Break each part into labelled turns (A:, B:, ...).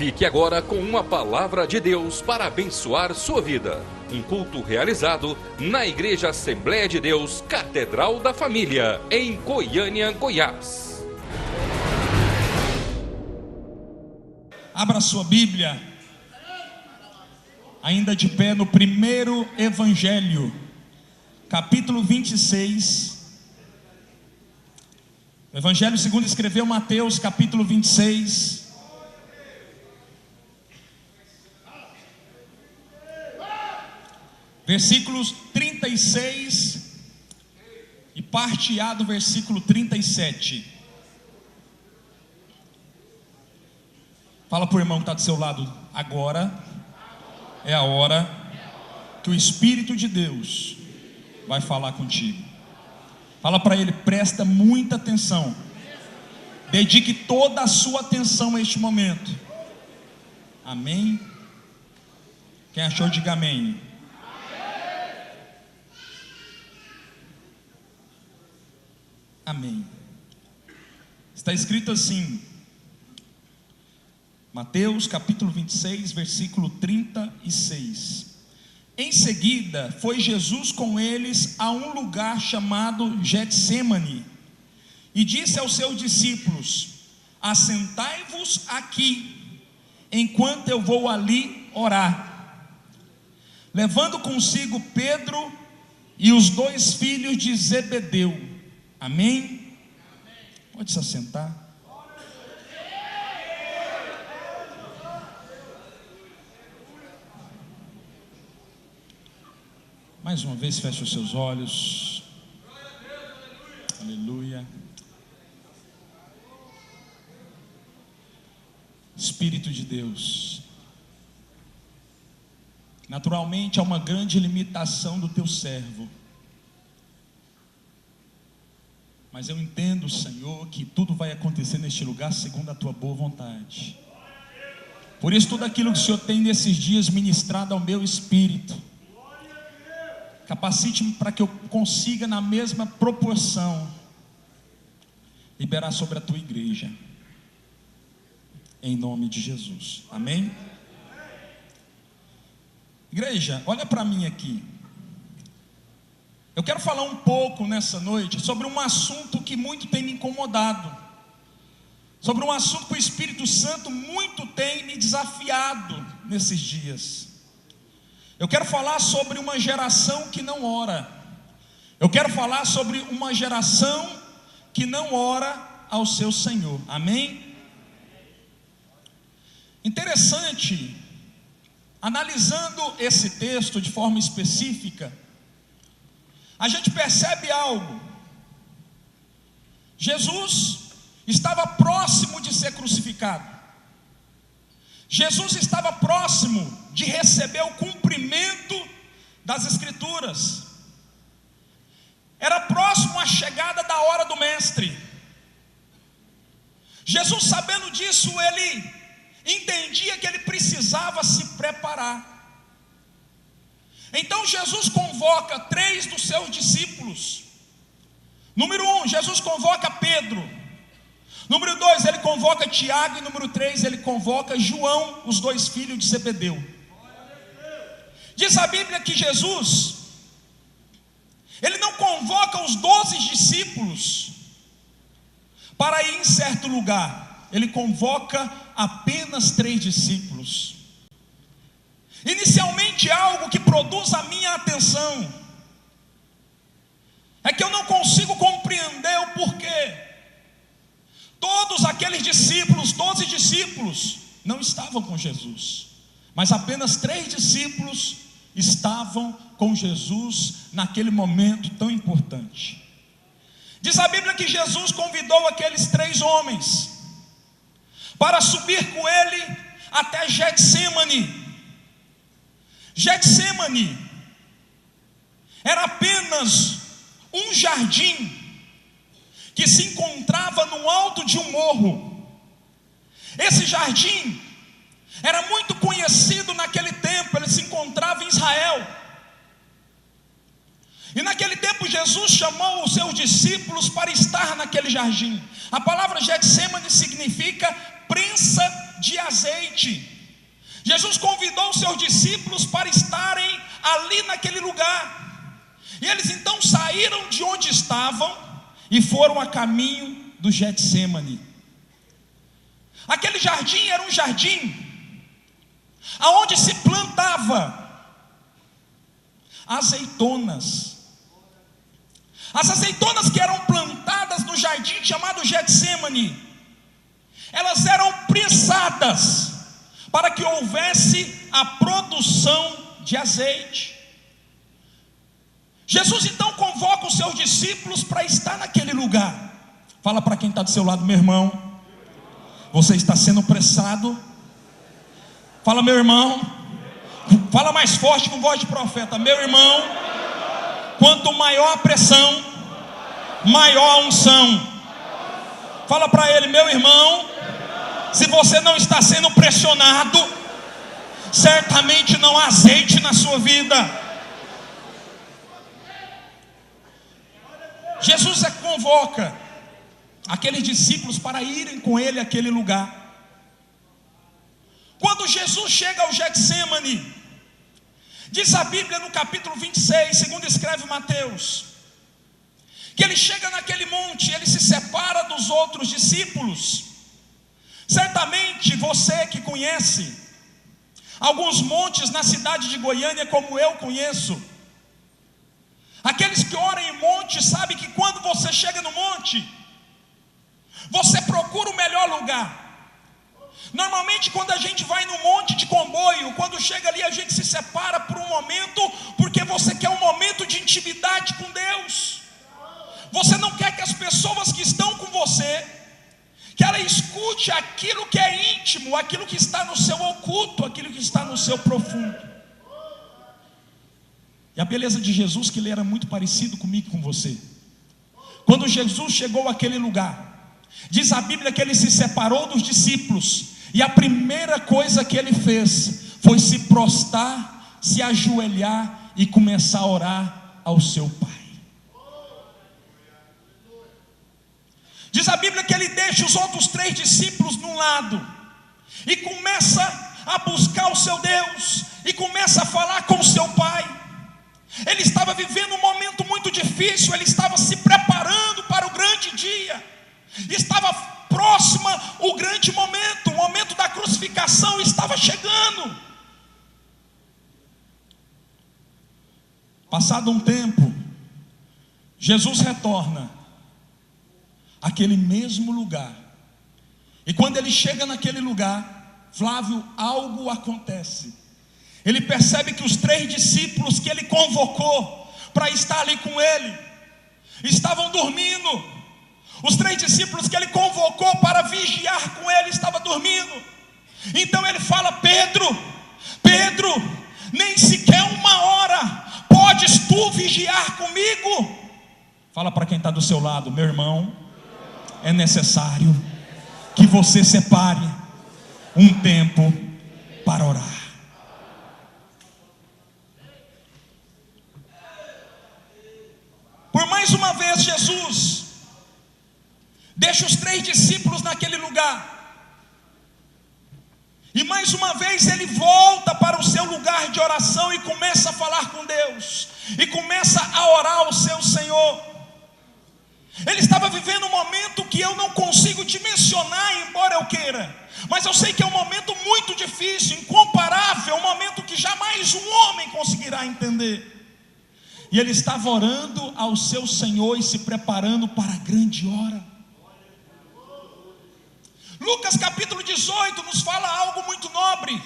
A: Fique agora com uma palavra de Deus para abençoar sua vida. Um culto realizado na Igreja Assembleia de Deus, Catedral da Família, em Goiânia, Goiás.
B: Abra sua Bíblia, ainda de pé no primeiro Evangelho, capítulo 26. O Evangelho segundo escreveu Mateus, capítulo 26. Versículos 36 e parte A do versículo 37. Fala para o irmão que está do seu lado: agora é a hora que o Espírito de Deus vai falar contigo. Fala para ele: presta muita atenção, dedique toda a sua atenção a este momento. Amém? Quem achou, diga amém. Amém. Está escrito assim, Mateus capítulo 26, versículo 36. Em seguida foi Jesus com eles a um lugar chamado Getsêmani, e disse aos seus discípulos: assentai-vos aqui, enquanto eu vou ali orar. Levando consigo Pedro e os dois filhos de Zebedeu. Amém? Pode se assentar. Mais uma vez, feche os seus olhos. Aleluia. Espírito de Deus, naturalmente há uma grande limitação do teu servo, mas eu entendo, Senhor, que tudo vai acontecer neste lugar segundo a tua boa vontade. Por isso, tudo aquilo que o Senhor tem nesses dias ministrado ao meu espírito, capacite-me para que eu consiga, na mesma proporção, liberar sobre a tua igreja, em nome de Jesus. Amém? Igreja, olha para mim aqui. Eu quero falar um pouco nessa noite sobre um assunto que muito tem me incomodado, sobre um assunto que o Espírito Santo muito tem me desafiado nesses dias. Eu quero falar sobre uma geração que não ora. Eu quero falar sobre uma geração que não ora ao seu Senhor. Amém? Interessante, analisando esse texto de forma específica, a gente percebe algo. Jesus estava próximo de ser crucificado. Jesus estava próximo de receber o cumprimento das Escrituras. Era próximo à chegada da hora do Mestre. Jesus, sabendo disso, ele entendia que ele precisava se preparar. Então Jesus convoca 3 dos seus discípulos. Número 1, Jesus convoca Pedro. Número 2, ele convoca Tiago. E número 3, ele convoca João, os 2 filhos de Zebedeu. Diz a Bíblia que Jesus, ele não convoca os 12 discípulos para ir em certo lugar. Ele convoca apenas 3 discípulos. Inicialmente, algo que produz a minha atenção é que eu não consigo compreender o porquê. Todos aqueles discípulos, 12 discípulos, não estavam com Jesus, mas apenas 3 discípulos estavam com Jesus naquele momento tão importante. Diz a Bíblia que Jesus convidou aqueles 3 homens para subir com ele até Getsêmani. Getsêmani era apenas um jardim que se encontrava no alto de um morro. Esse jardim era muito conhecido naquele tempo, ele se encontrava em Israel. E naquele tempo Jesus chamou os seus discípulos para estar naquele jardim. A palavra Getsêmani significa prensa de azeite. Jesus convidou os seus discípulos para estarem ali naquele lugar. E eles então saíram de onde estavam e foram a caminho do Getsemane. Aquele jardim era um jardim aonde se plantava azeitonas. As azeitonas que eram plantadas no jardim chamado Getsemane, elas eram prensadas para que houvesse a produção de azeite. Jesus então convoca os seus discípulos para estar naquele lugar. Fala para quem está do seu lado: meu irmão, você está sendo pressado. Fala: meu irmão. Fala mais forte com voz de profeta: meu irmão, quanto maior a pressão, maior a unção. Fala para ele: meu irmão, se você não está sendo pressionado, certamente não há azeite na sua vida. Jesus convoca aqueles discípulos para irem com ele àquele lugar. Quando Jesus chega ao Getsemane, diz a Bíblia no capítulo 26, segundo escreve Mateus, que ele chega naquele monte, ele se separa dos outros discípulos. Certamente você que conhece alguns montes na cidade de Goiânia, como eu conheço, aqueles que oram em monte sabem que quando você chega no monte, você procura o melhor lugar. Normalmente quando a gente vai no monte de comboio, quando chega ali a gente se separa por um momento, porque você quer um momento de intimidade com Deus. Você não quer que as pessoas que estão com você, que ela escute aquilo que é íntimo, aquilo que está no seu oculto, aquilo que está no seu profundo. E a beleza de Jesus, que ele era muito parecido comigo e com você. Quando Jesus chegou àquele lugar, diz a Bíblia que ele se separou dos discípulos, e a primeira coisa que ele fez foi se prostrar, se ajoelhar e começar a orar ao seu Pai. Diz a Bíblia que ele deixa os outros 3 discípulos num lado e começa a buscar o seu Deus, e começa a falar com o seu Pai. Ele estava vivendo um momento muito difícil, ele estava se preparando para o grande dia, estava próxima o grande momento, o momento da crucificação estava chegando. Passado um tempo, Jesus retorna àquele mesmo lugar, e quando ele chega naquele lugar, Flávio, algo acontece. Ele percebe que os 3 discípulos que ele convocou para estar ali com ele estavam dormindo. Os 3 discípulos que ele convocou para vigiar com ele estavam dormindo. Então ele fala: Pedro, nem sequer uma hora podes tu vigiar comigo? Fala para quem está do seu lado: meu irmão, é necessário que você separe um tempo para orar. Por mais uma vez Jesus deixa os 3 discípulos naquele lugar, e mais uma vez ele volta para o seu lugar de oração e começa a falar com Deus, e começa a orar ao seu Senhor. Ele estava vivendo um momento que eu não consigo dimensionar, embora eu queira, mas eu sei que é um momento muito difícil, incomparável, um momento que jamais um homem conseguirá entender. E ele estava orando ao seu Senhor e se preparando para a grande hora. Lucas capítulo 18 nos fala algo muito nobre.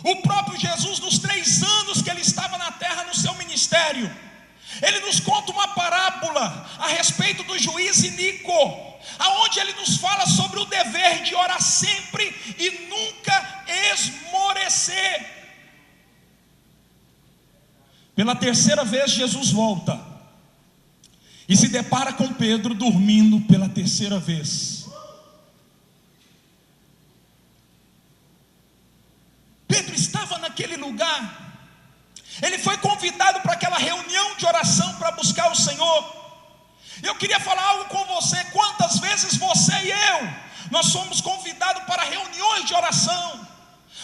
B: O próprio Jesus, nos 3 anos que ele estava na terra no seu ministério, ele nos conta uma parábola a respeito do juiz iníquo, aonde ele nos fala sobre o dever de orar sempre e nunca esmorecer. Pela 3ª vez Jesus volta e se depara com Pedro dormindo pela 3ª vez. Pedro estava naquele lugar, ele foi convidado para aquela reunião de oração para buscar o Senhor. Eu queria falar algo com você: quantas vezes você e eu, nós somos convidados para reuniões de oração,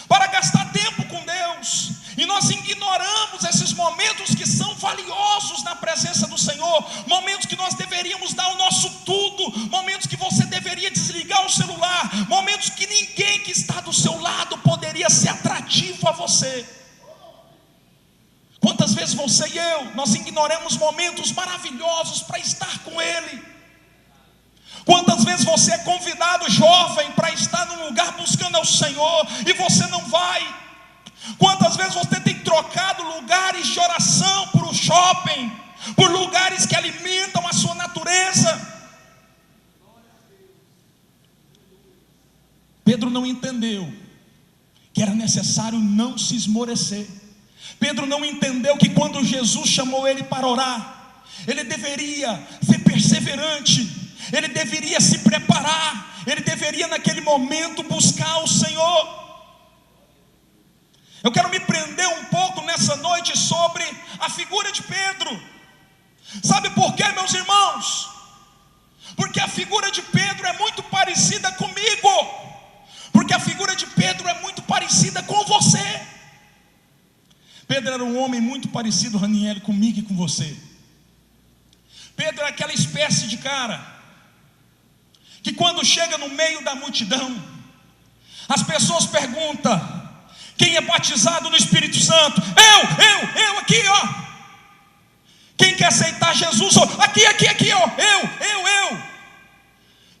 B: para gastar tempo com Deus, e nós ignoramos esses momentos que são valiosos na presença do Senhor, momentos que nós deveríamos dar o nosso tudo, momentos que você deveria desligar o celular, momentos que ninguém que está do seu lado poderia ser atrativo a você. Quantas vezes você e eu, nós ignoramos momentos maravilhosos para estar com Ele? Quantas vezes você é convidado, jovem, para estar num lugar buscando ao Senhor, e você não vai? Quantas vezes você tem trocado lugares de oração por um shopping, por lugares que alimentam a sua natureza? Pedro não entendeu que era necessário não se esmorecer. Pedro não entendeu que quando Jesus chamou ele para orar, ele deveria ser perseverante, ele deveria se preparar, ele deveria naquele momento buscar o Senhor. Eu quero me prender um pouco nessa noite sobre a figura de Pedro. Sabe por quê, meus irmãos? Porque a figura de Pedro é muito parecida comigo, porque a figura de Pedro é muito parecida com você. Pedro era um homem muito parecido, Raniel, comigo e com você. Pedro é aquela espécie de cara que quando chega no meio da multidão, as pessoas perguntam: quem é batizado no Espírito Santo? Eu aqui, ó. Quem quer aceitar Jesus? Aqui, ó. Eu.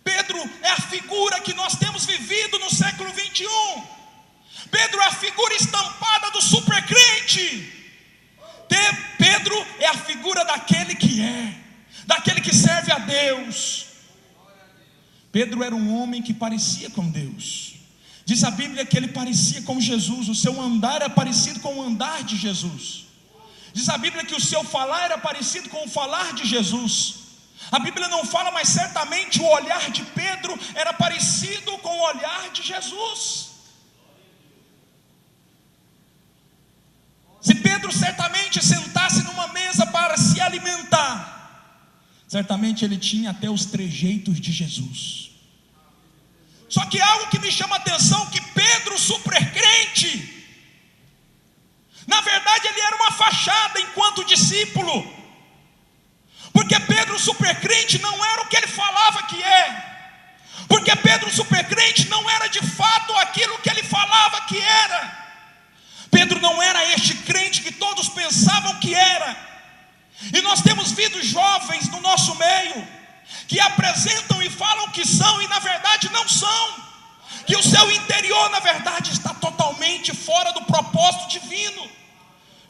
B: Pedro é a figura que nós temos vivido no século 21. Pedro é a figura estampada do supercrente. Pedro é a figura daquele que serve a Deus. Pedro era um homem que parecia com Deus. Diz a Bíblia que ele parecia com Jesus, o seu andar era parecido com o andar de Jesus. Diz a Bíblia que o seu falar era parecido com o falar de Jesus. A Bíblia não fala, mas certamente o olhar de Pedro era parecido com o olhar de Jesus. Se Pedro certamente sentasse numa mesa para se alimentar, certamente ele tinha até os trejeitos de Jesus. Só que algo que me chama a atenção, que Pedro, supercrente, na verdade ele era uma fachada enquanto discípulo. Porque Pedro, supercrente, não era o que ele falava que é. Porque Pedro, supercrente, não era de fato aquilo que ele falava que era. Pedro não era este crente que todos pensavam que era. E nós temos visto jovens no nosso meio que apresentam e falam que são, e na verdade não são. Que o seu interior, na verdade, está totalmente fora do propósito divino.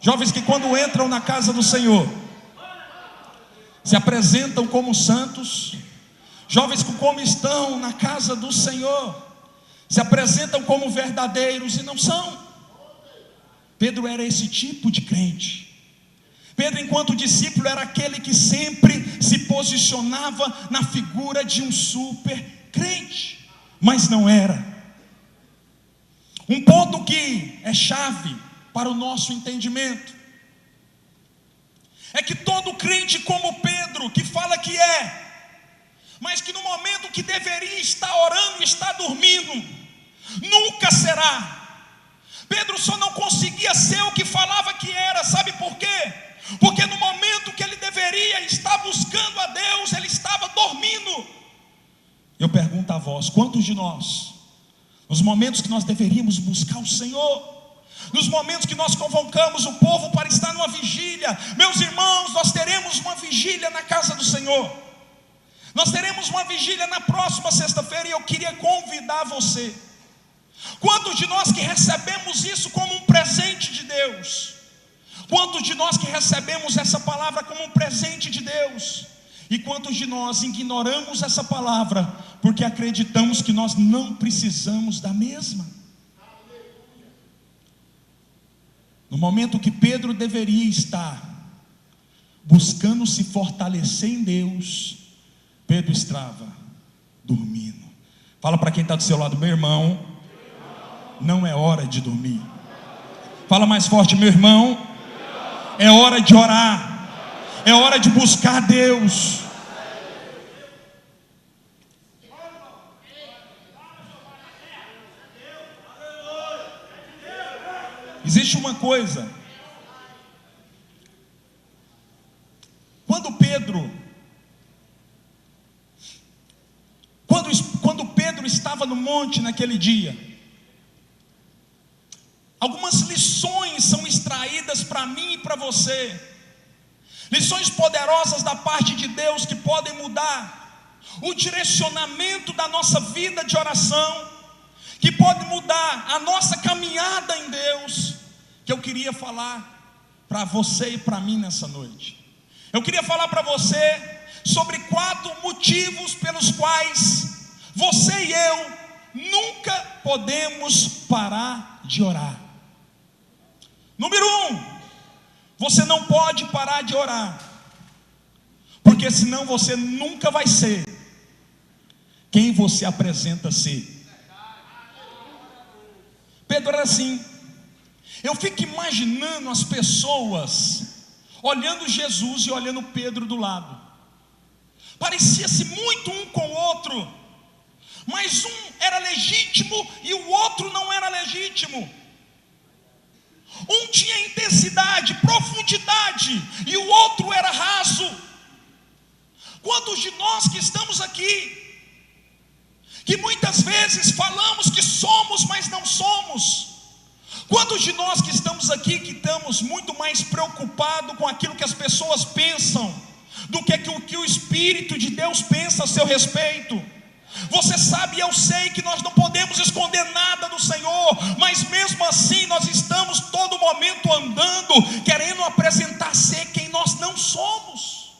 B: Jovens que quando entram na casa do Senhor se apresentam como santos. Jovens que como estão na casa do Senhor se apresentam como verdadeiros e não são. Pedro era esse tipo de crente. Pedro, enquanto discípulo, era aquele que sempre se posicionava na figura de um super crente, mas não era. Um ponto que é chave para o nosso entendimento é que todo crente como Pedro, que fala que é, mas que no momento que deveria estar orando, está dormindo, nunca será. Pedro só não conseguia ser o que falava que era. Sabe por quê? Porque no momento que ele deveria estar buscando a Deus, ele estava dormindo. Eu pergunto a vós, quantos de nós, nos momentos que nós deveríamos buscar o Senhor, nos momentos que nós convocamos o povo para estar numa vigília, meus irmãos, nós teremos uma vigília na casa do Senhor, nós teremos uma vigília na próxima sexta-feira, e eu queria convidar você. Quantos de nós que recebemos isso como um presente de Deus? Quantos de nós que recebemos essa palavra como um presente de Deus? E quantos de nós ignoramos essa palavra porque acreditamos que nós não precisamos da mesma? No momento que Pedro deveria estar buscando se fortalecer em Deus, Pedro estava dormindo. Fala para quem está do seu lado: meu irmão, não é hora de dormir. Fala mais forte: meu irmão, é hora de orar, é hora de buscar Deus. Existe uma coisa. Quando Pedro estava no monte naquele dia, algumas lições são extraídas para mim e para você. Lições poderosas da parte de Deus que podem mudar o direcionamento da nossa vida de oração, que pode mudar a nossa caminhada em Deus, que eu queria falar para você e para mim nessa noite. Eu queria falar para você sobre 4 motivos pelos quais você e eu nunca podemos parar de orar. Número 1, você não pode parar de orar, porque senão você nunca vai ser quem você apresenta ser. Pedro era assim. Eu fico imaginando as pessoas olhando Jesus e olhando Pedro do lado. Parecia-se muito um com o outro, mas um era legítimo e o outro não era legítimo. Um tinha intensidade, profundidade, e o outro era raso. Quantos de nós que estamos aqui, que muitas vezes falamos que somos, mas não somos? Quantos de nós que estamos aqui, que estamos muito mais preocupados com aquilo que as pessoas pensam, do que o que o Espírito de Deus pensa a seu respeito? Você sabe e eu sei que nós não podemos esconder nada do Senhor, mas mesmo assim nós estamos todo momento andando, querendo apresentar ser quem nós não somos.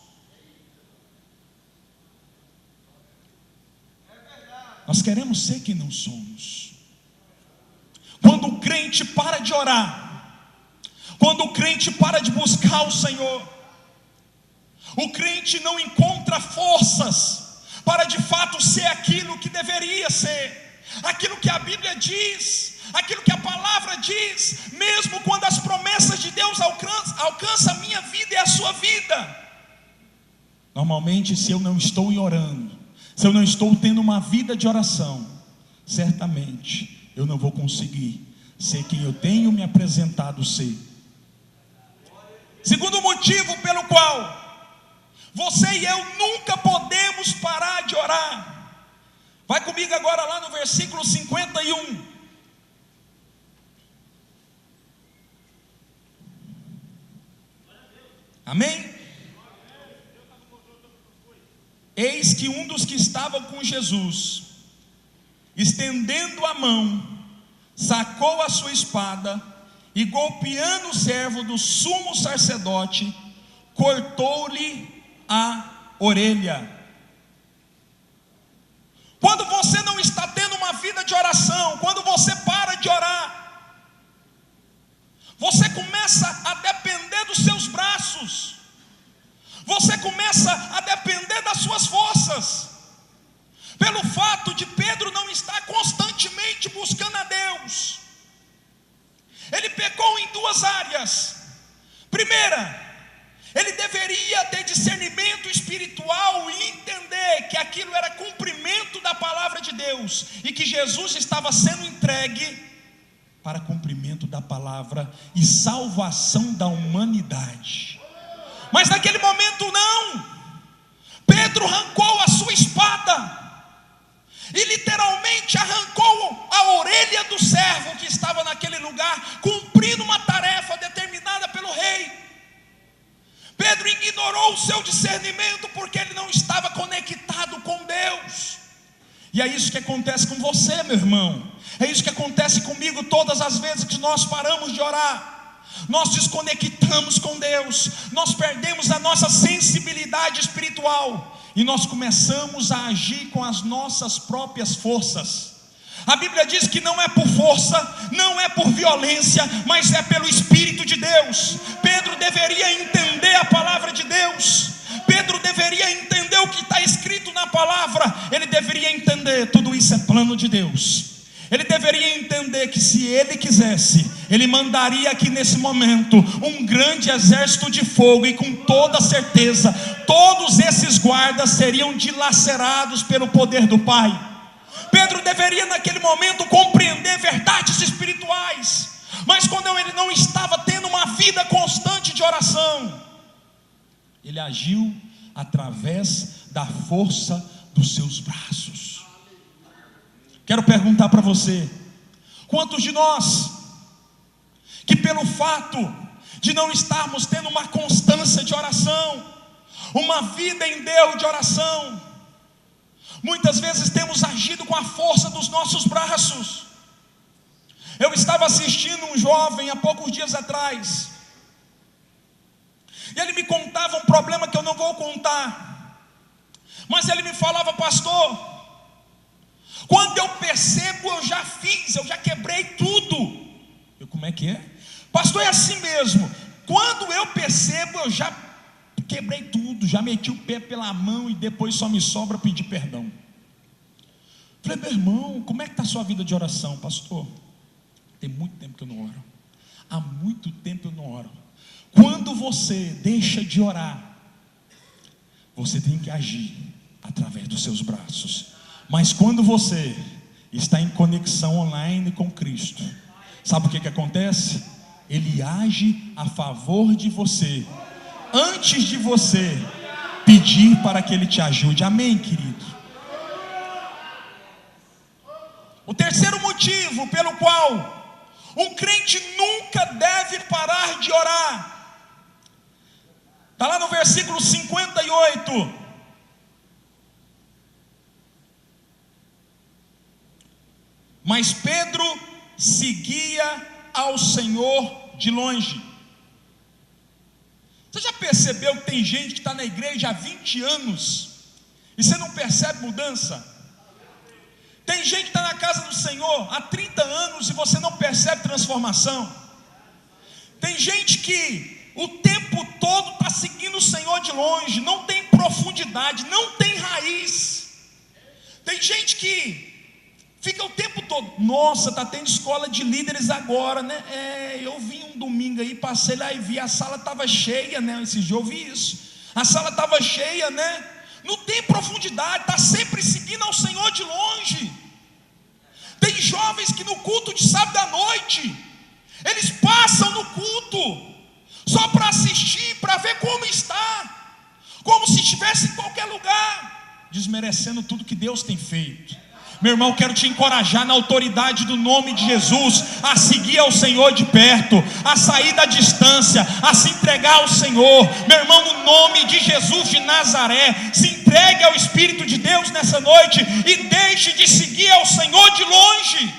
B: Nós queremos ser quem não somos. Quando o crente para de orar, quando o crente para de buscar o Senhor, o crente não encontra forças para de fato ser aquilo que deveria ser, aquilo que a Bíblia diz, aquilo que a palavra diz, mesmo quando as promessas de Deus alcançam a minha vida e a sua vida. Normalmente, se eu não estou orando, se eu não estou tendo uma vida de oração, certamente eu não vou conseguir ser quem eu tenho me apresentado ser. Segundo motivo pelo qual você e eu nunca podemos parar de orar. Vai comigo agora lá no versículo 51. Amém? Eis que um dos que estavam com Jesus, estendendo a mão, sacou a sua espada e, golpeando o servo do sumo sacerdote, cortou-lhe a orelha. Quando você não está tendo uma vida de oração, quando você para de orar, você começa a depender dos seus braços, você começa a depender das suas forças. Pelo fato de Pedro não estar constantemente buscando a Deus, ele pecou em 2 áreas. Primeira, ele deveria ter discernimento espiritual e entender que aquilo era cumprimento da palavra de Deus, e que Jesus estava sendo entregue para cumprimento da palavra e salvação da humanidade. Mas naquele momento não. Pedro arrancou a sua espada e literalmente arrancou a orelha do servo que estava naquele lugar, cumprindo uma tarefa determinada pelo rei. Pedro ignorou o seu discernimento porque ele não estava conectado com Deus. E é isso que acontece com você, meu irmão. É isso que acontece comigo todas as vezes que nós paramos de orar. Nós desconectamos com Deus, nós perdemos a nossa sensibilidade espiritual e nós começamos a agir com as nossas próprias forças. A Bíblia diz que não é por força, não é por violência, mas é pelo Espírito de Deus. Pedro deveria entender a palavra de Deus. Pedro deveria entender o que está escrito na palavra. Ele deveria entender, tudo isso é plano de Deus. Ele deveria entender que se ele quisesse, ele mandaria aqui nesse momento um grande exército de fogo, e com toda certeza todos esses guardas seriam dilacerados pelo poder do Pai. Pedro deveria naquele momento compreender verdades espirituais. Mas quando ele não estava tendo uma vida constante de oração, ele agiu através da força dos seus braços. Quero perguntar para você: quantos de nós, que pelo fato de não estarmos tendo uma constância de oração, uma vida em Deus de oração, muitas vezes temos agido com a força dos nossos braços? Eu estava assistindo um jovem há poucos dias atrás, e ele me contava um problema que eu não vou contar, mas ele me falava: pastor, quando eu percebo, eu já fiz, eu já quebrei tudo. Eu: como é que é? Pastor, é assim mesmo, quando eu percebo, eu já quebrei tudo, já meti o pé pela mão e depois só me sobra pedir perdão. Falei: meu irmão, como é que está a sua vida de oração? Pastor, tem muito tempo que eu não oro. Há muito tempo eu não oro. Quando você deixa de orar, você tem que agir através dos seus braços. Mas quando você está em conexão online com Cristo, sabe o que acontece? Ele age a favor de você, antes de você pedir para que Ele te ajude. Amém, querido? O terceiro motivo pelo qual um crente nunca deve parar de orar, está lá no versículo 58. Mas Pedro seguia ao Senhor de longe. Você já percebeu que tem gente que está na igreja há 20 anos e você não percebe mudança? Tem gente que está na casa do Senhor há 30 anos e você não percebe transformação. Tem gente que o tempo todo está seguindo o Senhor de longe, não tem profundidade, não tem raiz. Tem gente que fica o tempo todo: nossa, está tendo escola de líderes agora, né? Eu vim um domingo aí, passei lá e vi, a sala estava cheia, né? Esse dia eu vi isso, a sala estava cheia, né? Não tem profundidade, está sempre seguindo ao Senhor de longe. Tem jovens que no culto de sábado à noite, eles passam no culto só para assistir, para ver como está, como se estivesse em qualquer lugar, desmerecendo tudo que Deus tem feito. Meu irmão, quero te encorajar na autoridade do nome de Jesus a seguir ao Senhor de perto, a sair da distância, a se entregar ao Senhor. Meu irmão, no nome de Jesus de Nazaré, se entregue ao Espírito de Deus nessa noite e deixe de seguir ao Senhor de longe.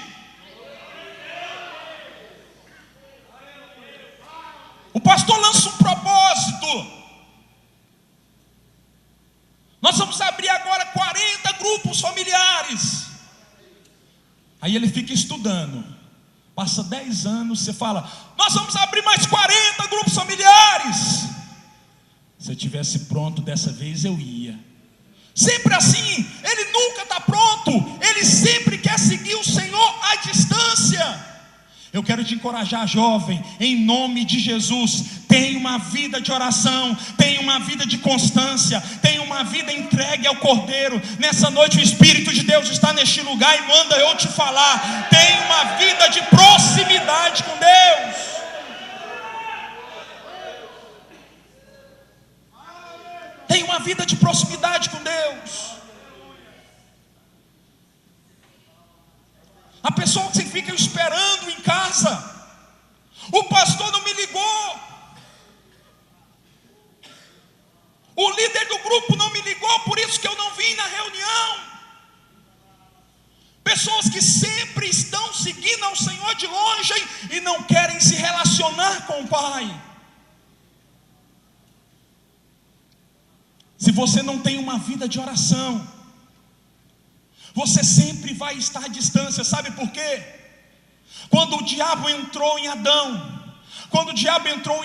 B: O pastor lança um propósito: nós vamos abrir agora 40 grupos familiares. Aí ele fica estudando, passa 10 anos, você fala: nós vamos abrir mais 40 grupos familiares. Se eu tivesse pronto dessa vez, eu ia. Sempre assim, ele nunca está pronto, ele sempre quer seguir o Senhor à distância. Eu quero te encorajar, jovem, em nome de Jesus: tenha uma vida de oração, tenha uma vida de constância, tenha uma vida entregue ao Cordeiro. Nessa noite o Espírito de Deus está neste lugar e manda eu te falar: tenha uma vida de proximidade com Deus. Tenha uma vida de proximidade com Deus. A pessoa que fica esperando em casa: o pastor não me ligou, o líder do grupo não me ligou, por isso que eu não vim na reunião. Pessoas que sempre estão seguindo ao Senhor de longe e não querem se relacionar com o Pai. Se você não tem uma vida de oração, você sempre vai estar à distância. Sabe por quê? Quando o diabo entrou em Adão, quando o diabo entrou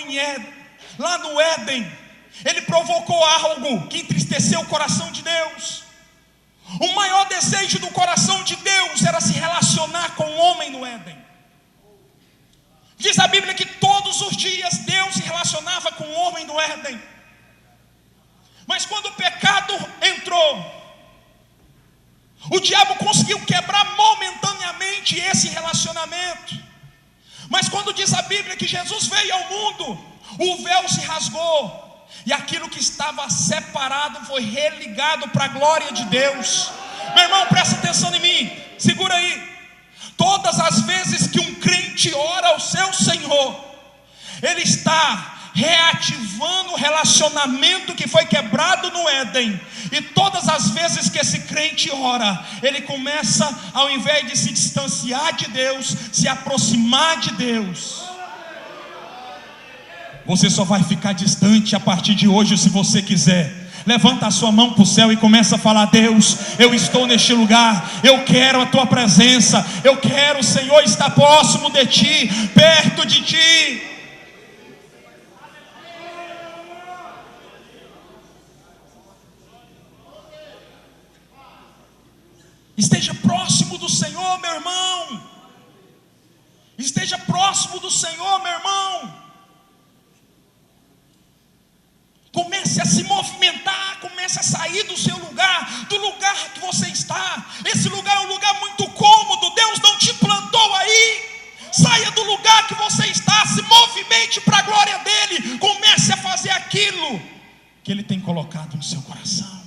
B: lá no Éden, ele provocou algo que entristeceu o coração de Deus. O maior desejo do coração de Deus era se relacionar com o homem no Éden. Diz a Bíblia que todos os dias Deus se relacionava com o homem no Éden. Mas quando o pecado entrou, o diabo conseguiu quebrar momentaneamente esse relacionamento. Mas quando diz a Bíblia que Jesus veio ao mundo, o véu se rasgou, e aquilo que estava separado foi religado para a glória de Deus. Meu irmão, presta atenção em mim, segura aí. Todas as vezes que um crente ora ao seu Senhor, ele está reativando o relacionamento que foi quebrado no Éden. E todas as vezes que esse crente ora, ele começa, ao invés de se distanciar de Deus, se aproximar de Deus. Você só vai ficar distante a partir de hoje, se você quiser. Levanta a sua mão para o céu e começa a falar: Deus, eu estou neste lugar, eu quero a tua presença, eu quero, Senhor, estar próximo de ti, perto de ti. Esteja próximo do Senhor, meu irmão. Esteja próximo do Senhor, meu irmão. Comece a se movimentar, comece a sair do seu lugar, do lugar que você está. Esse lugar é um lugar muito cômodo. Deus não te plantou aí. Saia do lugar que você está, se movimente para a glória dele. Comece a fazer aquilo que ele tem colocado no seu coração.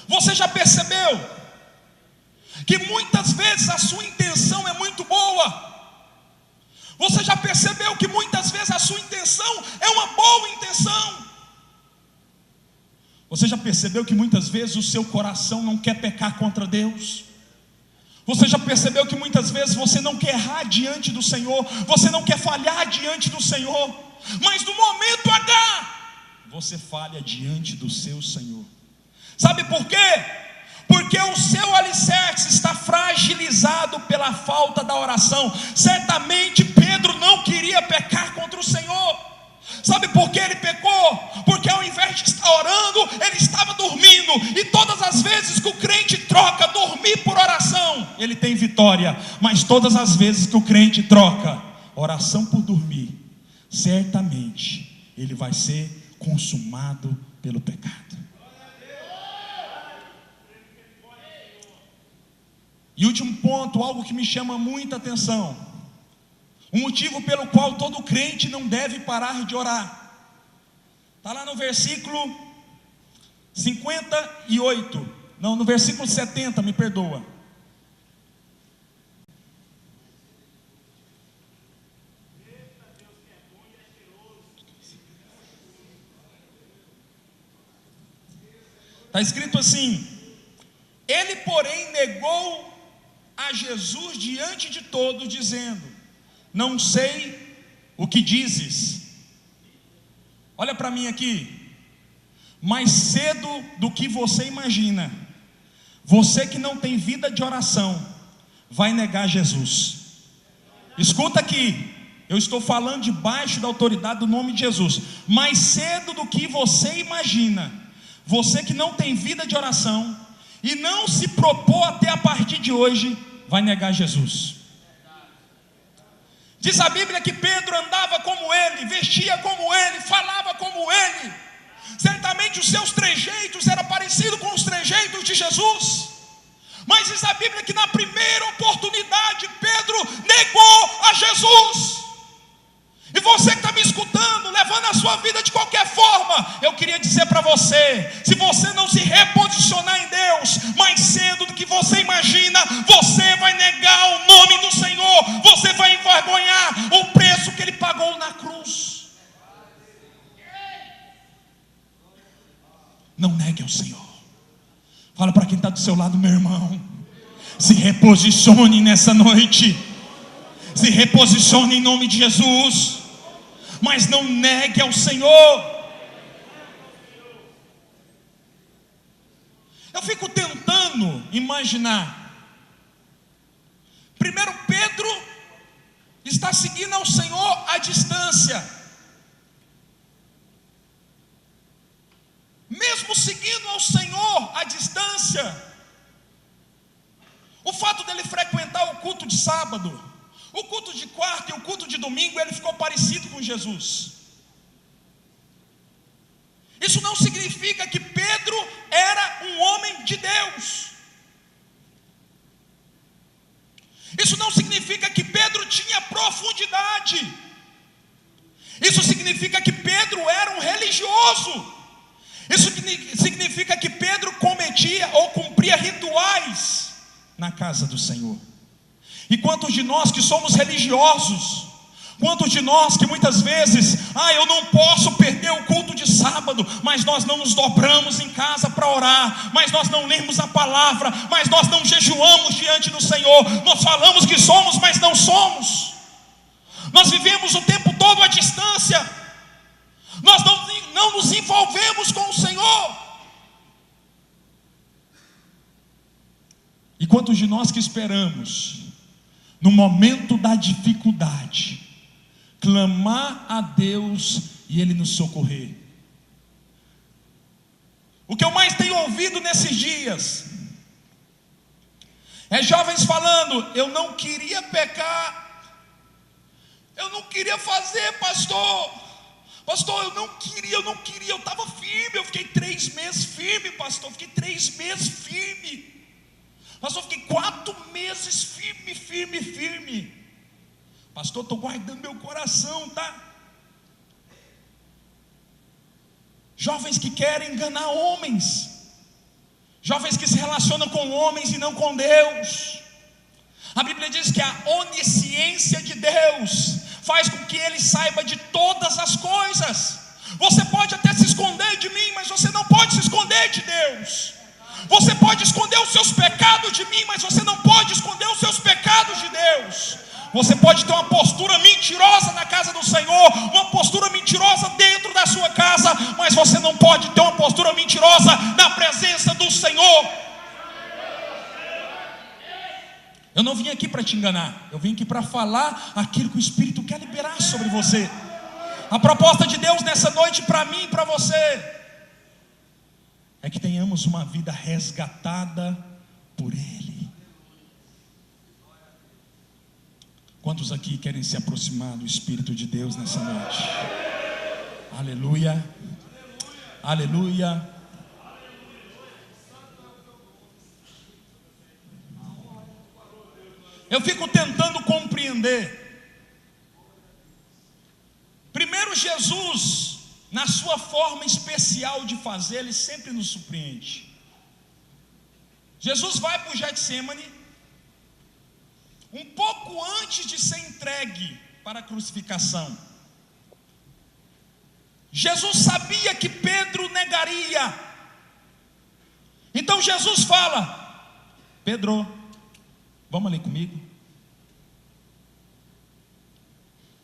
B: Você já percebeu que muitas vezes a sua intenção é muito boa? Você já percebeu que muitas vezes a sua intenção é uma boa intenção? Você já percebeu que muitas vezes o seu coração não quer pecar contra Deus? Você já percebeu que muitas vezes você não quer errar diante do Senhor, você não quer falhar diante do Senhor, mas no momento H, você falha diante do seu Senhor? Sabe por quê? Porque o seu alicerce está fragilizado pela falta da oração. Certamente Pedro não queria pecar contra o Senhor. Sabe por que ele pecou? Porque ao invés de estar orando, ele estava dormindo. E todas as vezes que o crente troca dormir por oração, ele tem vitória. Mas todas as vezes que o crente troca oração por dormir, certamente ele vai ser consumado pelo pecado. E último ponto, algo que me chama muita atenção. Um motivo pelo qual todo crente não deve parar de orar. Está lá no versículo 58. Não, no versículo 70, me perdoa. Está escrito assim: ele, porém, negou a Jesus diante de todos, dizendo: não sei o que dizes. Olha para mim aqui. Mais cedo do que você imagina, você que não tem vida de oração vai negar Jesus. Escuta aqui, eu estou falando debaixo da autoridade do nome de Jesus. Mais cedo do que você imagina, você que não tem vida de oração e não se propôs até a partir de hoje, vai negar Jesus. Diz a Bíblia que Pedro andava como ele, vestia como ele, falava como ele. Certamente os seus trejeitos eram parecidos com os trejeitos de Jesus. Mas diz a Bíblia que na primeira oportunidade Pedro negou a Jesus. E você que está me escutando, levando a sua vida de qualquer forma, eu queria dizer para você: se você não se reposicionar em Deus, mais cedo do que você imagina, você vai negar o nome do Senhor, você vai envergonhar o preço que Ele pagou na cruz. Não negue ao Senhor. Fala para quem está do seu lado: meu irmão, se reposicione nessa noite. Se reposicione em nome de Jesus, mas não negue ao Senhor. Eu fico tentando imaginar. Primeiro, Pedro está seguindo ao Senhor à distância. Mesmo seguindo ao Senhor à distância, o fato dele frequentar o culto de sábado, o culto de quarta e o culto de domingo, ele ficou parecido com Jesus. Isso não significa que Pedro era um homem de Deus. significa que Pedro tinha profundidade. Isso significa que Pedro era um religioso. Isso significa que Pedro cometia ou cumpria rituais na casa do Senhor. E quantos de nós que somos religiosos, quantos de nós que muitas vezes, eu não posso perder o culto de sábado, mas nós não nos dobramos em casa para orar, mas nós não lemos a palavra, mas nós não jejuamos diante do Senhor, nós falamos que somos, mas não somos, nós vivemos o tempo todo à distância, nós não nos envolvemos com o Senhor. E quantos de nós que esperamos, no momento da dificuldade, clamar a Deus e Ele nos socorrer? O que eu mais tenho ouvido nesses dias é jovens falando: eu não queria pecar, eu não queria fazer, pastor, eu não queria, eu estava firme, eu fiquei 3 meses firme, pastor, fiquei 3 meses firme, pastor, fiquei 4 meses firme, pastor, estou guardando meu coração, tá? Jovens que querem enganar homens, jovens que se relacionam com homens e não com Deus. A Bíblia diz que a onisciência de Deus faz com que Ele saiba de todas as coisas. Você pode até se esconder de mim, mas você não pode se esconder de Deus. Você pode esconder os seus pecados de mim, mas você não pode esconder os seus pecados de Deus. Você pode ter uma postura mentirosa na casa do Senhor, uma postura mentirosa dentro da sua casa, mas você não pode ter uma postura mentirosa na presença do Senhor. Eu não vim aqui para te enganar, eu vim aqui para falar aquilo que o Espírito quer liberar sobre você. A proposta de Deus nessa noite para mim e para você é que tenhamos uma vida resgatada por Ele. Quantos aqui querem se aproximar do Espírito de Deus nessa noite? Aleluia, aleluia. Eu fico tentando compreender. Primeiro, Jesus, na sua forma especial de fazer, Ele sempre nos surpreende. Jesus vai para o Getsemane, um pouco antes de ser entregue para a crucificação. Jesus sabia que Pedro negaria. Então Jesus fala: Pedro, vamos ali comigo.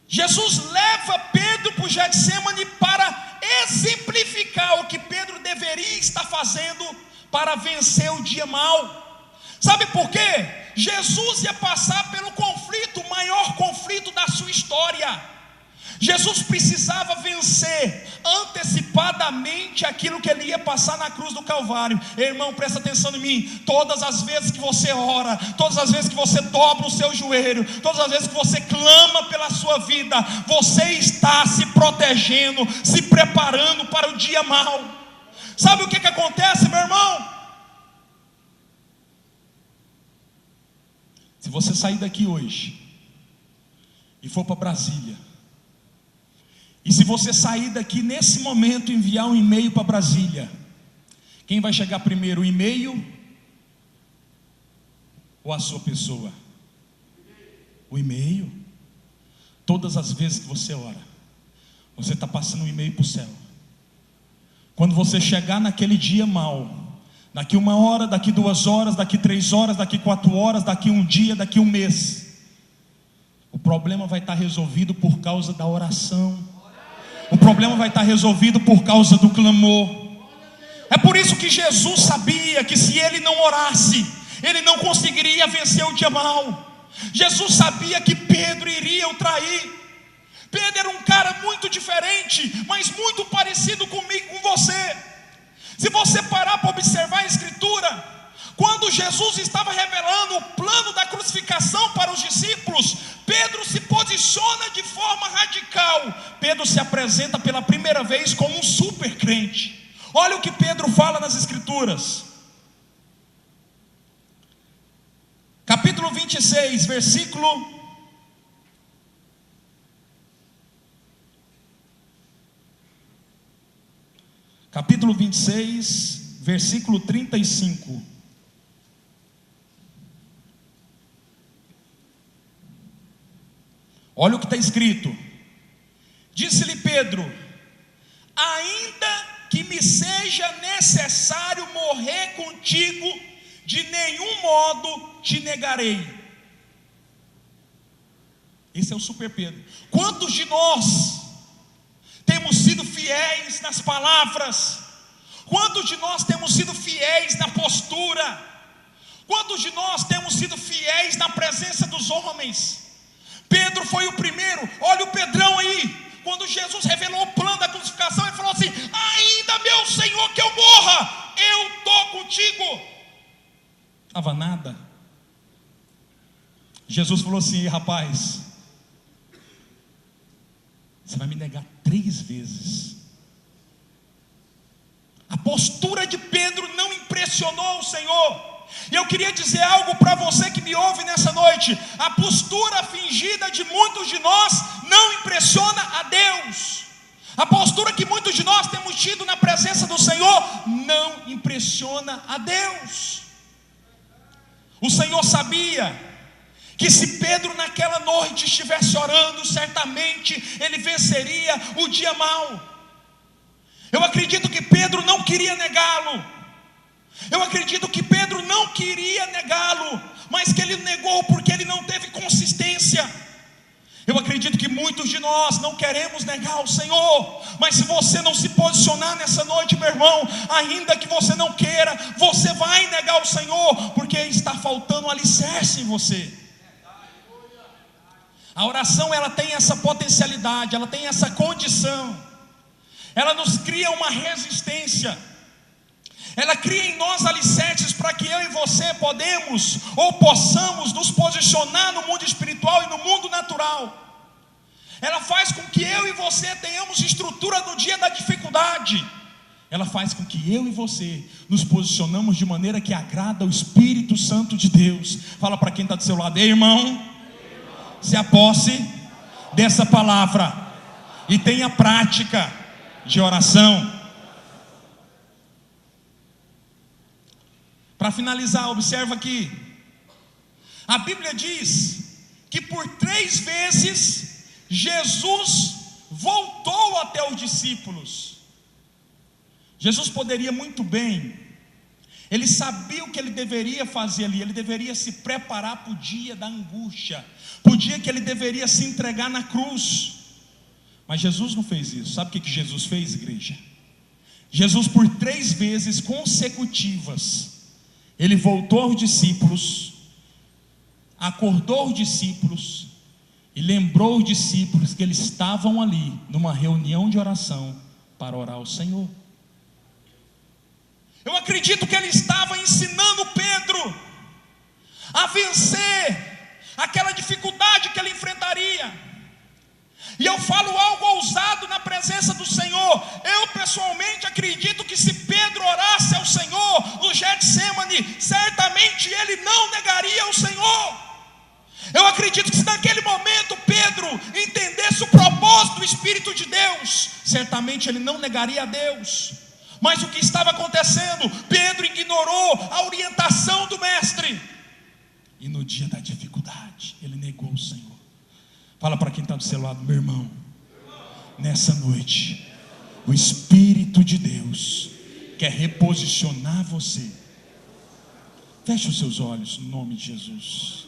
B: Jesus leva Pedro para o Getsemane para exemplificar o que Pedro deveria estar fazendo para vencer o dia mau. Sabe por quê? Jesus ia passar pelo conflito, o maior conflito da sua história. Jesus precisava vencer antecipadamente aquilo que Ele ia passar na cruz do Calvário. Irmão, presta atenção em mim. Todas as vezes que você ora, todas as vezes que você dobra o seu joelho, todas as vezes que você clama pela sua vida, você está se protegendo, se preparando para o dia mau. Sabe o que acontece, meu irmão? Se você sair daqui hoje e for para Brasília, e se você sair daqui nesse momento e enviar um e-mail para Brasília, quem vai chegar primeiro, o e-mail ou a sua pessoa? O e-mail. Todas as vezes que você ora, você está passando um e-mail para o céu. Quando você chegar naquele dia mau, daqui 1 hora, daqui 2 horas, daqui 3 horas, daqui 4 horas, daqui 1 dia, daqui 1 mês, o problema vai estar resolvido por causa da oração. O problema vai estar resolvido por causa do clamor. É por isso que Jesus sabia que se Ele não orasse, Ele não conseguiria vencer o dia mau. Jesus sabia que Pedro iria o trair. Pedro era um cara muito diferente, mas muito parecido comigo, com você. Se você parar para observar a Escritura, quando Jesus estava revelando o plano da crucificação para os discípulos, Pedro se posiciona de forma radical. Pedro se apresenta pela primeira vez como um super crente. Olha o que Pedro fala nas Escrituras. Capítulo 26, versículo capítulo 26, versículo 35. Olha o que está escrito: disse-lhe Pedro: ainda que me seja necessário morrer contigo, de nenhum modo te negarei. Esse é o super Pedro. Quantos de nós temos sido fiéis nas palavras? Quantos de nós temos sido fiéis na postura? Quantos de nós temos sido fiéis na presença dos homens? Pedro foi o primeiro. Olha o Pedrão aí. Quando Jesus revelou o plano da crucificação, ele falou assim: ainda meu Senhor que eu morra, eu estou contigo. Estava nada. Jesus falou assim: rapaz, você vai me negar 3 vezes. A postura de Pedro não impressionou o Senhor. E eu queria dizer algo para você que me ouve nessa noite: a postura fingida de muitos de nós não impressiona a Deus. A postura que muitos de nós temos tido na presença do Senhor não impressiona a Deus. O Senhor sabia que se Pedro naquela noite estivesse orando, certamente ele venceria o dia mau. Eu acredito que Pedro não queria negá-lo. Eu acredito que Pedro não queria negá-lo, mas que ele negou porque ele não teve consistência. Eu acredito que muitos de nós não queremos negar o Senhor, mas se você não se posicionar nessa noite, meu irmão, ainda que você não queira, você vai negar o Senhor, porque está faltando um alicerce em você. A oração, ela tem essa potencialidade, ela tem essa condição, ela nos cria uma resistência, ela cria em nós alicerces para que eu e você possamos nos posicionar no mundo espiritual e no mundo natural. Ela faz com que eu e você tenhamos estrutura no dia da dificuldade. Ela faz com que eu e você nos posicionamos de maneira que agrada ao Espírito Santo de Deus. Fala para quem está do seu lado: ei, irmão, se aposse dessa palavra e tenha prática de oração. Para finalizar, observa aqui. A Bíblia diz que por 3 vezes Jesus voltou até os discípulos. Jesus poderia muito bem, ele sabia o que ele deveria fazer ali. Ele deveria se preparar para o dia da angústia, para o dia que ele deveria se entregar na cruz. Mas Jesus não fez isso. Sabe o que Jesus fez, igreja? Jesus, por 3 vezes consecutivas, ele voltou aos discípulos, acordou os discípulos e lembrou os discípulos que eles estavam ali numa reunião de oração para orar ao Senhor. Eu acredito que ele estava ensinando Pedro a vencer aquela dificuldade que ele enfrentaria. E eu falo algo ousado na presença do Senhor. Eu pessoalmente acredito que se Pedro orasse ao Senhor no Getsemane, certamente ele não negaria o Senhor. Eu acredito que se naquele momento Pedro entendesse o propósito do Espírito de Deus, certamente ele não negaria a Deus. Mas o que estava acontecendo? Pedro ignorou a orientação do mestre, e no dia da dificuldade ele negou o Senhor. Fala para quem está do seu lado: meu irmão, nessa noite o Espírito de Deus quer reposicionar você. Feche os seus olhos no nome de Jesus.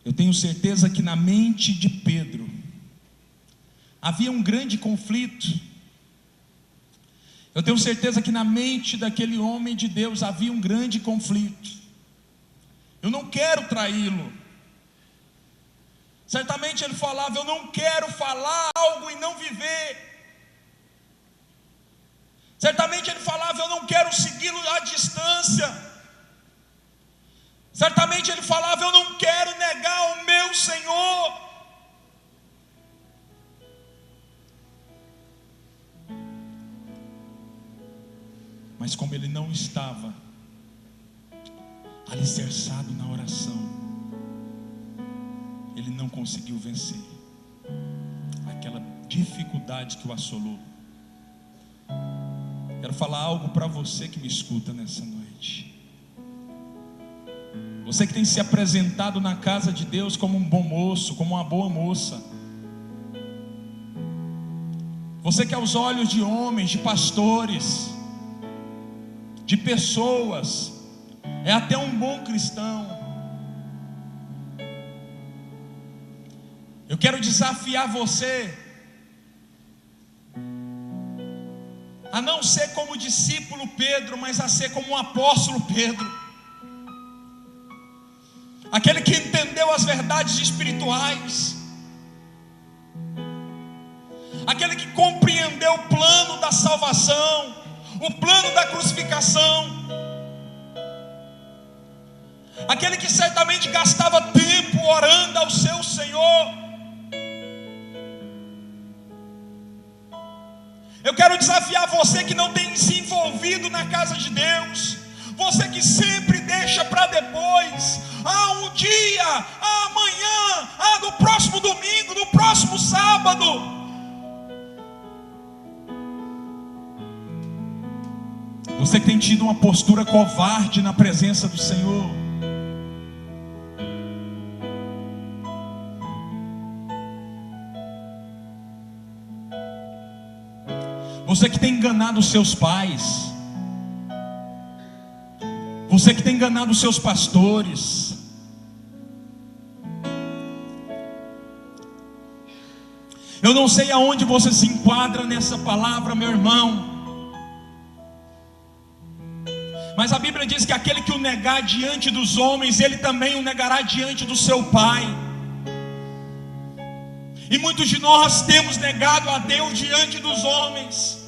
B: Eu tenho certeza que na mente de Pedro havia um grande conflito. Eu tenho certeza que na mente daquele homem de Deus havia um grande conflito. Eu não quero traí-lo. Certamente ele falava: eu não quero falar algo e não viver. Certamente ele falava: eu não quero segui-lo à distância. Certamente ele falava: eu não quero negar o meu Senhor. Mas como ele não estava alicerçado na oração, ele não conseguiu vencer aquela dificuldade que o assolou. Quero falar algo para você que me escuta nessa noite. Você que tem se apresentado na casa de Deus como um bom moço, como uma boa moça. Você que aos olhos de homens, de pastores, de pessoas, é até um bom cristão. Eu quero desafiar você a não ser como discípulo Pedro, mas a ser como um apóstolo Pedro. Aquele que entendeu as verdades espirituais, aquele que compreendeu o plano da salvação, o plano da crucificação, aquele que certamente gastava tempo orando ao seu Senhor. Eu quero desafiar você que não tem se envolvido na casa de Deus, você que sempre deixa para depois, um dia, amanhã, no próximo domingo, no próximo sábado. Você que tem tido uma postura covarde na presença do Senhor. Você que tem enganado os seus pais. Você que tem enganado os seus pastores. Eu não sei aonde você se enquadra nessa palavra, meu irmão. Mas a Bíblia diz que aquele que o negar diante dos homens, ele também o negará diante do seu Pai. E muitos de nós temos negado a Deus diante dos homens.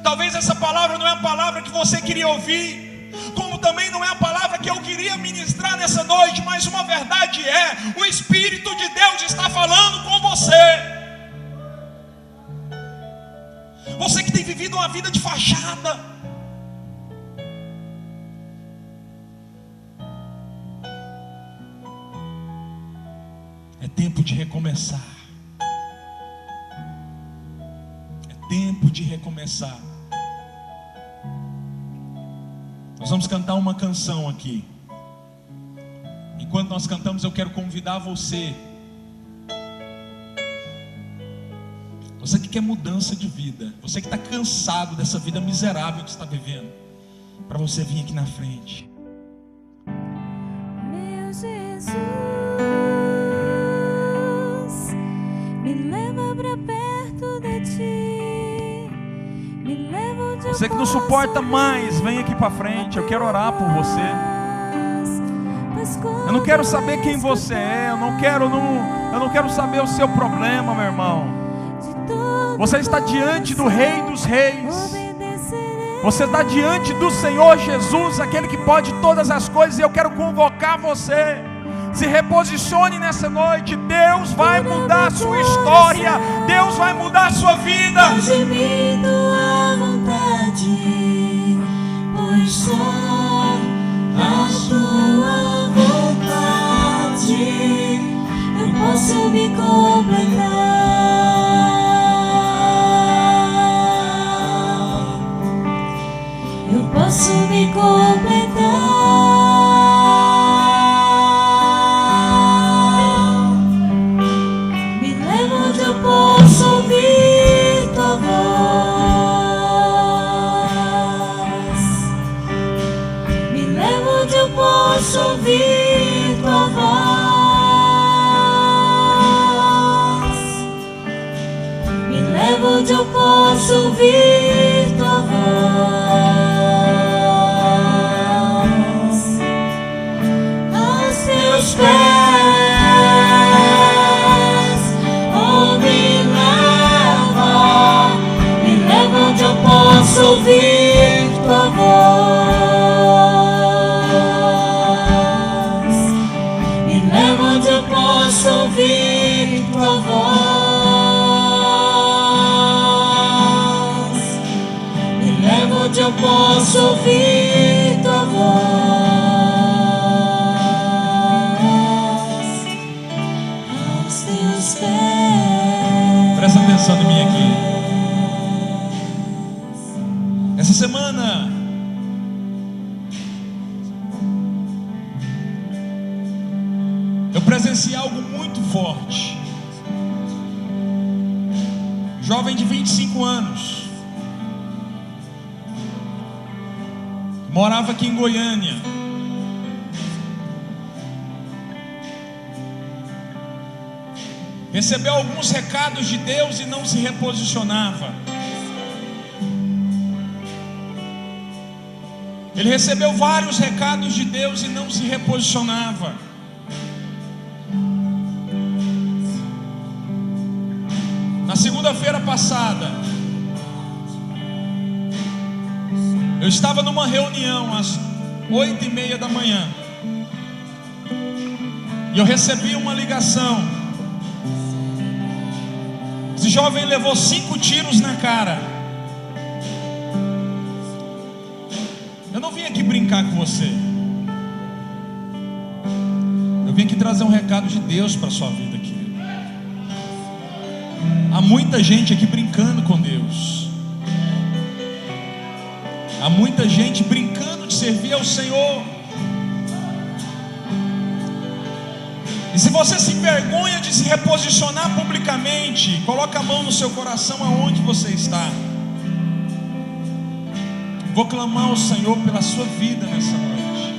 B: Talvez essa palavra não é a palavra que você queria ouvir, como também não é a palavra que eu queria ministrar nessa noite, mas uma verdade é: o Espírito de Deus está falando com você. Você que tem vivido uma vida de fachada, é tempo de recomeçar. É tempo de recomeçar. Nós vamos cantar uma canção aqui. Enquanto nós cantamos, eu quero convidar você que quer mudança de vida, você que está cansado dessa vida miserável que está vivendo, para você vir aqui na frente.
C: Meu Jesus, me leva pra perto de ti, me leva onde
B: você que não suporta mais, vem aqui para frente. Eu quero orar por você. Eu não quero saber quem você é, eu não quero saber o seu problema, meu irmão. Você está diante do Rei dos Reis. Você está diante do Senhor Jesus, aquele que pode todas as coisas. E eu quero convocar você. Se reposicione nessa noite. Deus vai mudar a sua história. Deus vai mudar a sua vida.
C: Faz-me tua vontade, pois só a tua vontade eu posso me completar. Posso me completar. Me leva onde eu posso ouvir tua voz. Me leva onde eu posso ouvir tua voz. Me leva onde eu posso ouvir tua voz. Pés, oh, me leva onde eu posso ouvir tua voz. Me leva onde eu posso ouvir tua voz. Me leva onde eu
B: Presta atenção em mim aqui. Essa semana eu presenciei algo muito forte. Jovem de 25 anos, morava aqui em Goiânia. Recebeu alguns recados de Deus e não se reposicionava. Ele recebeu vários recados de Deus e não se reposicionava. Na segunda-feira passada, eu estava numa reunião às 8:30 da manhã, e eu recebi uma ligação. Esse jovem levou 5 tiros na cara. Eu não vim aqui brincar com você. Eu vim aqui trazer um recado de Deus para a sua vida aqui. Há muita gente aqui brincando com Deus. Há muita gente brincando de servir ao Senhor. E se você se envergonha de se reposicionar publicamente, coloca a mão no seu coração aonde você está. Vou clamar ao Senhor pela sua vida nessa noite.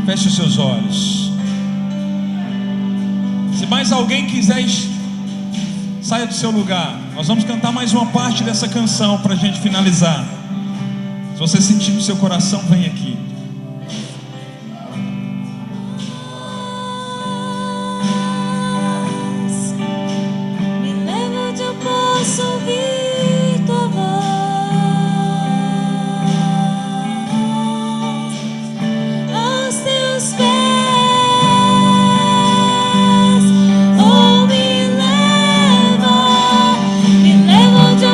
B: Feche os seus olhos. Se mais alguém quiser, saia do seu lugar. Nós vamos cantar mais uma parte dessa canção para a gente finalizar. Se você sentir no seu coração, vem aqui.
C: Me leva onde eu posso ouvir tua voz. Aos teus pés.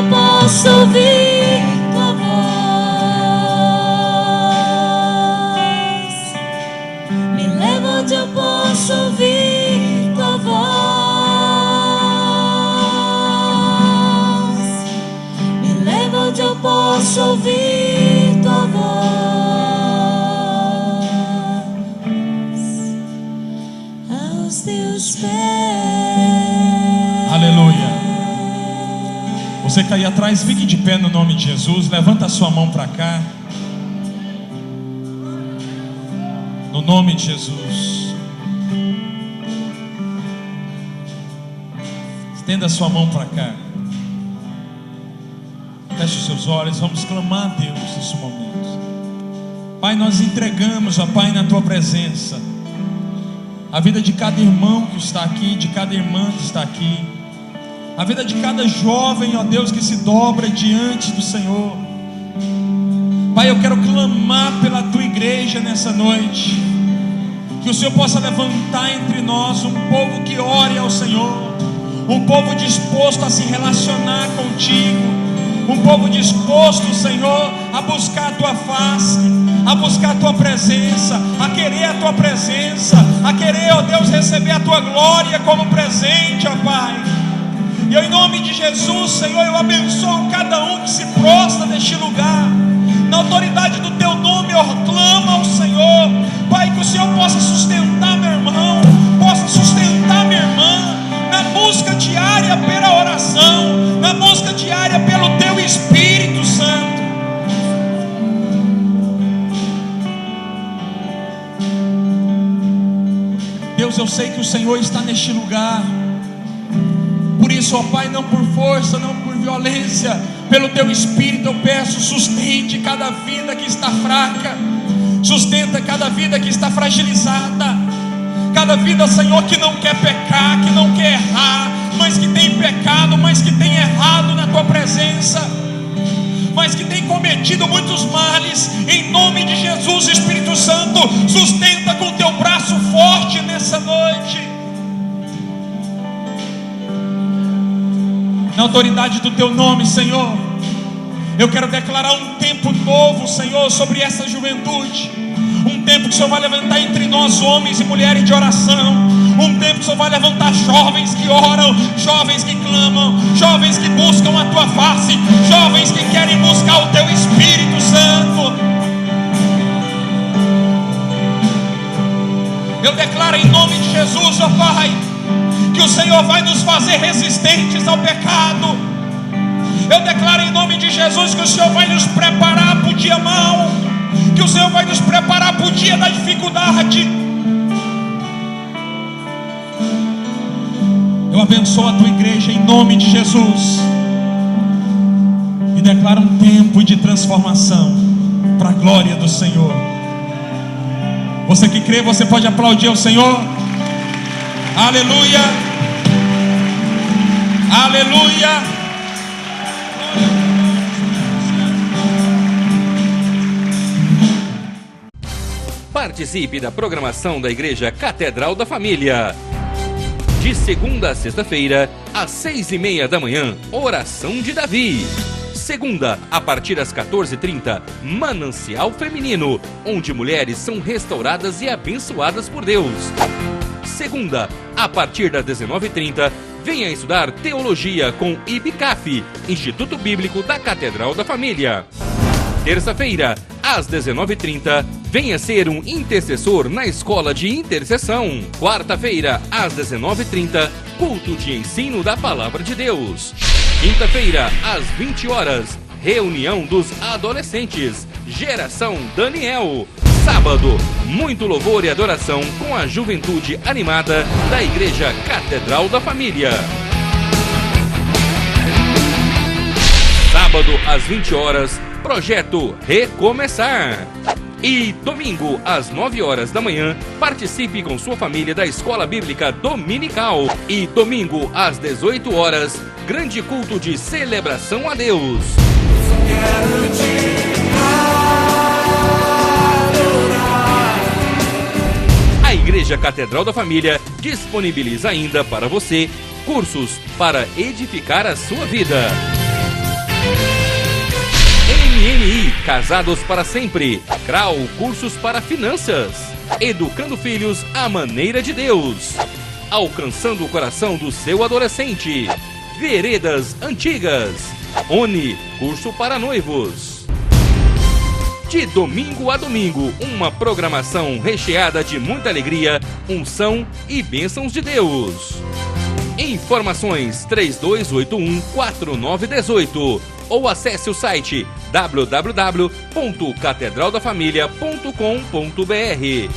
C: Posso ouvir tua voz. Me leva onde eu posso ouvir tua voz. Me leva onde eu posso ouvir tua voz. Aos teus pés.
B: Aleluia. Você que está aí atrás, fique de pé no nome de Jesus. Levanta a sua mão para cá. No nome de Jesus. Estenda a sua mão para cá. Feche os seus olhos. Vamos clamar a Deus nesse momento. Pai, nós entregamos, ó Pai, na tua presença a vida de cada irmão que está aqui, de cada irmã que está aqui, a vida de cada jovem, ó Deus, que se dobra diante do Senhor. Pai, eu quero clamar pela tua igreja nessa noite, que o Senhor possa levantar entre nós um povo que ore ao Senhor, um povo disposto a se relacionar contigo, um povo disposto, Senhor, a buscar a tua face, a buscar a tua presença, a querer a tua presença, a querer, ó Deus, receber a tua glória como presente, ó Pai. E eu, em nome de Jesus, Senhor, eu abençoo cada um que se prostra neste lugar. Na autoridade do teu nome eu clamo ao Senhor, Pai, que o Senhor possa sustentar meu irmão, possa sustentar minha irmã, na busca diária pela oração, na busca diária pelo teu Espírito Santo. Deus, eu sei que o Senhor está neste lugar. Por isso, ó Pai, não por força, não por violência, pelo teu Espírito eu peço, sustente cada vida que está fraca, sustenta cada vida que está fragilizada, cada vida, Senhor, que não quer pecar, que não quer errar, mas que tem pecado, mas que tem errado na tua presença, mas que tem cometido muitos males. Em nome de Jesus, Espírito Santo, sustenta com teu braço forte nessa noite. Na autoridade do teu nome, Senhor, eu quero declarar um tempo novo, Senhor, sobre essa juventude. Um tempo que o Senhor vai levantar entre nós, homens e mulheres de oração. Um tempo que o Senhor vai levantar jovens que oram, jovens que clamam, jovens que buscam a tua face, jovens que querem buscar o teu Espírito Santo. Eu declaro em nome de Jesus, ó Pai, que o Senhor vai nos fazer resistentes ao pecado. Eu declaro em nome de Jesus que o Senhor vai nos preparar para o dia mau, que o Senhor vai nos preparar para o dia da dificuldade. Eu abençoo a tua igreja em nome de Jesus e declaro um tempo de transformação para a glória do Senhor. Você que crê, você pode aplaudir ao Senhor. Aleluia, aleluia.
A: Participe da programação da Igreja Catedral da Família. De segunda a sexta-feira, às 6:30 da manhã, Oração de Davi. Segunda, a partir das 14h30, Manancial Feminino, onde mulheres são restauradas e abençoadas por Deus. Segunda, a partir das 19h30, venha estudar Teologia com IBCAF, Instituto Bíblico da Catedral da Família. Terça-feira, às 19h30, venha ser um intercessor na Escola de Intercessão. Quarta-feira, às 19h30, culto de ensino da Palavra de Deus. Quinta-feira, às 20 horas, reunião dos adolescentes, Geração Daniel. Sábado, muito louvor e adoração com a juventude animada da Igreja Catedral da Família. Sábado, às 20 horas, Projeto Recomeçar. E domingo, às 9 horas da manhã, participe com sua família da Escola Bíblica Dominical. E domingo, às 18 horas, grande culto de celebração a Deus. A Igreja Catedral da Família disponibiliza ainda para você cursos para edificar a sua vida. MMI, Casados para Sempre. CRAU, cursos para finanças. Educando filhos à maneira de Deus. Alcançando o coração do seu adolescente. Veredas Antigas. ONI, curso para noivos. De domingo a domingo, uma programação recheada de muita alegria, unção e bênçãos de Deus. Informações 3281-4918 ou acesse o site www.catedraldafamilia.com.br.